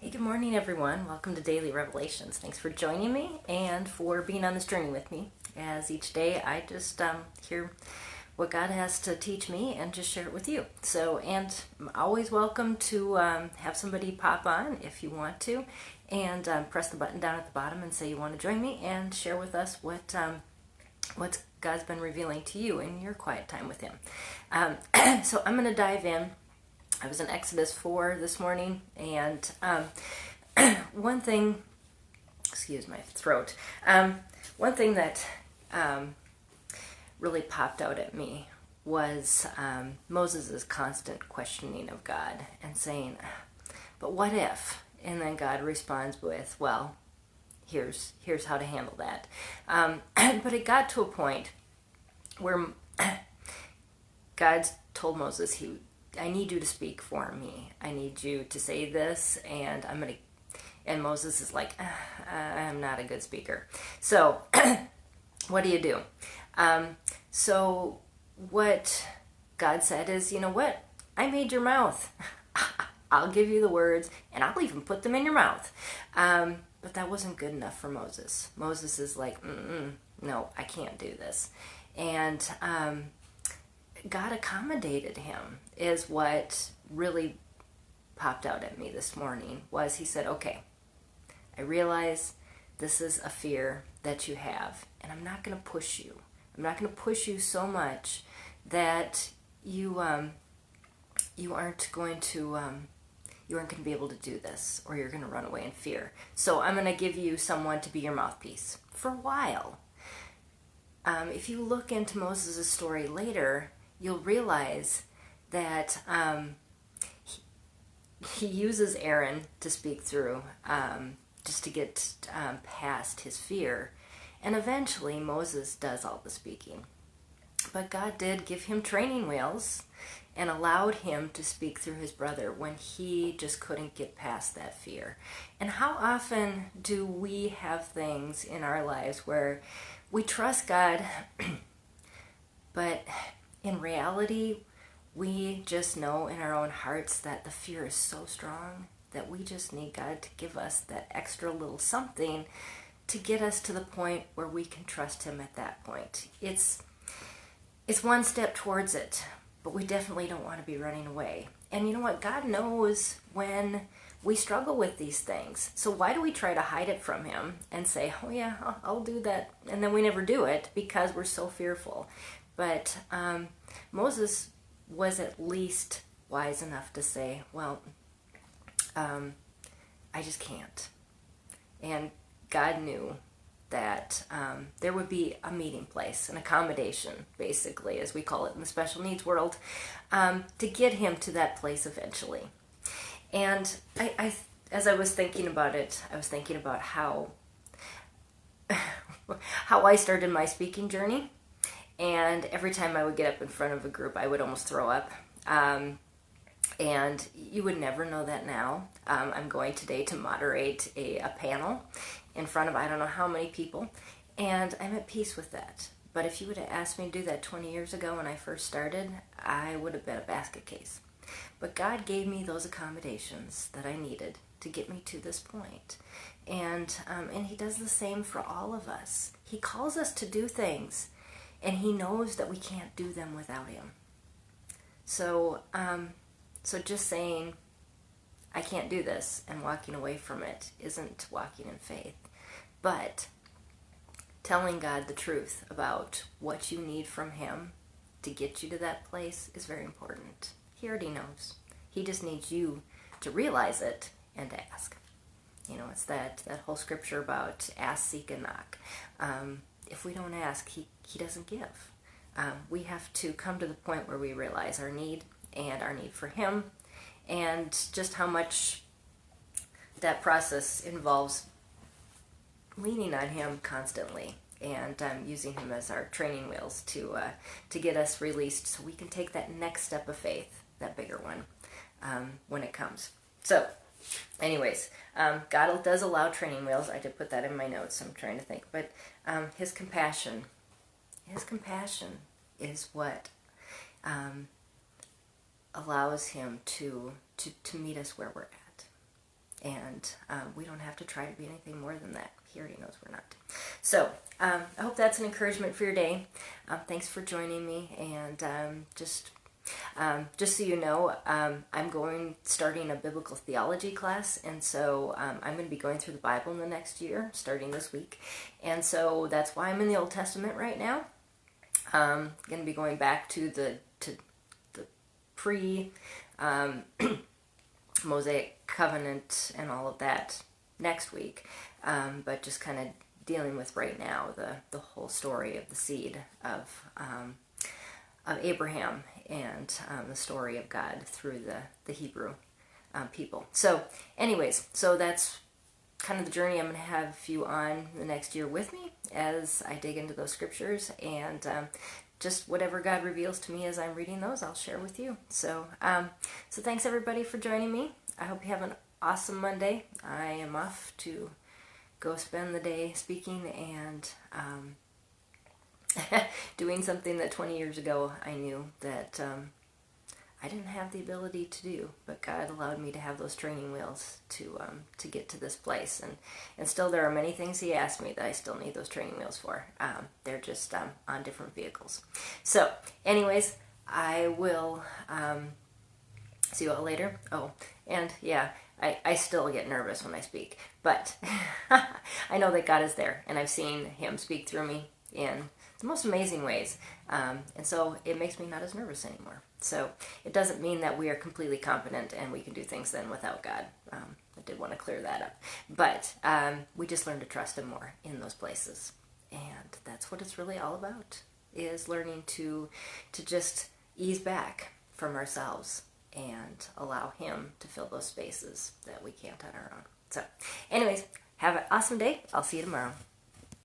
Hey, good morning, everyone. Welcome to Daily Revelations. Thanks for joining me and for being on this journey with me. As each day, I just hear what God has to teach me and just share it with you. So, and I'm always welcome to have somebody pop on if you want to, and press the button down at the bottom and say you want to join me and share with us what God's been revealing to you in your quiet time with Him. So I'm going to dive in. I was in Exodus 4 this morning, and one thing, excuse my throat, one thing that really popped out at me was Moses' constant questioning of God and saying, but what if? And then God responds with, well, here's how to handle that. But it got to a point where God told Moses, I need you to speak for me. I need you to say this, and and Moses is like, I'm not a good speaker. So, what do? So, what God said is, you know what? I made your mouth. I'll give you the words, and I'll even put them in your mouth. But that wasn't good enough for Moses. Moses is like, no, I can't do this. And God accommodated him is what really popped out at me this morning. Was he said, okay, I realize this is a fear that you have, and I'm not going to push you. I'm not going to push you so much that you aren't going to be able to do this, or you're going to run away in fear. So I'm going to give you someone to be your mouthpiece for a while. If you look into Moses' story later, you'll realize that he uses Aaron to speak through, just to get past his fear. And eventually Moses does all the speaking. But God did give him training wheels and allowed him to speak through his brother when he just couldn't get past that fear. And how often do we have things in our lives where we trust God, but in reality, we just know in our own hearts that the fear is so strong that we just need God to give us that extra little something to get us to the point where we can trust Him at that point. It's one step towards it, but we definitely don't want to be running away. And you know what? God knows when we struggle with these things. So why do we try to hide it from Him and say, oh yeah, I'll do that, and then we never do it because we're so fearful? But Moses was at least wise enough to say, well, I just can't. And God knew that there would be a meeting place, an accommodation, basically, as we call it in the special needs world, to get him to that place eventually. And I as I was thinking about it, I was thinking about how I started my speaking journey. And every time I would get up in front of a group, I would almost throw up. And you would never know that now. I'm going today to moderate a panel in front of I don't know how many people. And I'm at peace with that. But if you would have asked me to do that 20 years ago when I first started, I would have been a basket case. But God gave me those accommodations that I needed to get me to this point. And He does the same for all of us. He calls us to do things, and He knows that we can't do them without Him. So just saying, I can't do this, and walking away from it isn't walking in faith. But telling God the truth about what you need from Him to get you to that place is very important. He already knows. He just needs you to realize it and to ask. You know, it's that whole scripture about ask, seek, and knock. If we don't ask, he doesn't give. We have to come to the point where we realize our need and our need for Him, and just how much that process involves leaning on Him constantly and using Him as our training wheels to get us released so we can take that next step of faith, that bigger one, when it comes. So anyways, God does allow training wheels. I did put that in my notes. I'm trying to think. But His compassion is what allows Him to meet us where we're at. And we don't have to try to be anything more than that. He already knows we're not. So I hope that's an encouragement for your day. Thanks for joining me. And just so you know, I'm starting a biblical theology class, and so I'm going to be going through the Bible in the next year, starting this week. And so that's why I'm in the Old Testament right now. Going to be going back to the pre Mosaic covenant and all of that next week, but just kind of dealing with right now the whole story of the seed of Abraham and the story of God through the Hebrew people. So anyways, so that's kind of the journey I'm going to have you on the next year with me as I dig into those scriptures, and just whatever God reveals to me as I'm reading those, I'll share with you. So thanks everybody for joining me. I hope you have an awesome Monday. I am off to go spend the day speaking and doing something that 20 years ago I knew that I didn't have the ability to do, but God allowed me to have those training wheels to get to this place. And still there are many things He asked me that I still need those training wheels for. They're just on different vehicles. So anyways, I will see you all later. Oh, and yeah, I still get nervous when I speak, but I know that God is there, and I've seen Him speak through me in the most amazing ways, and so it makes me not as nervous anymore. So it doesn't mean that we are completely competent and we can do things then without God. I did want to clear that up, but we just learn to trust Him more in those places, and that's what it's really all about, is learning to just ease back from ourselves and allow Him to fill those spaces that we can't on our own. So anyways, have an awesome day. I'll see you tomorrow.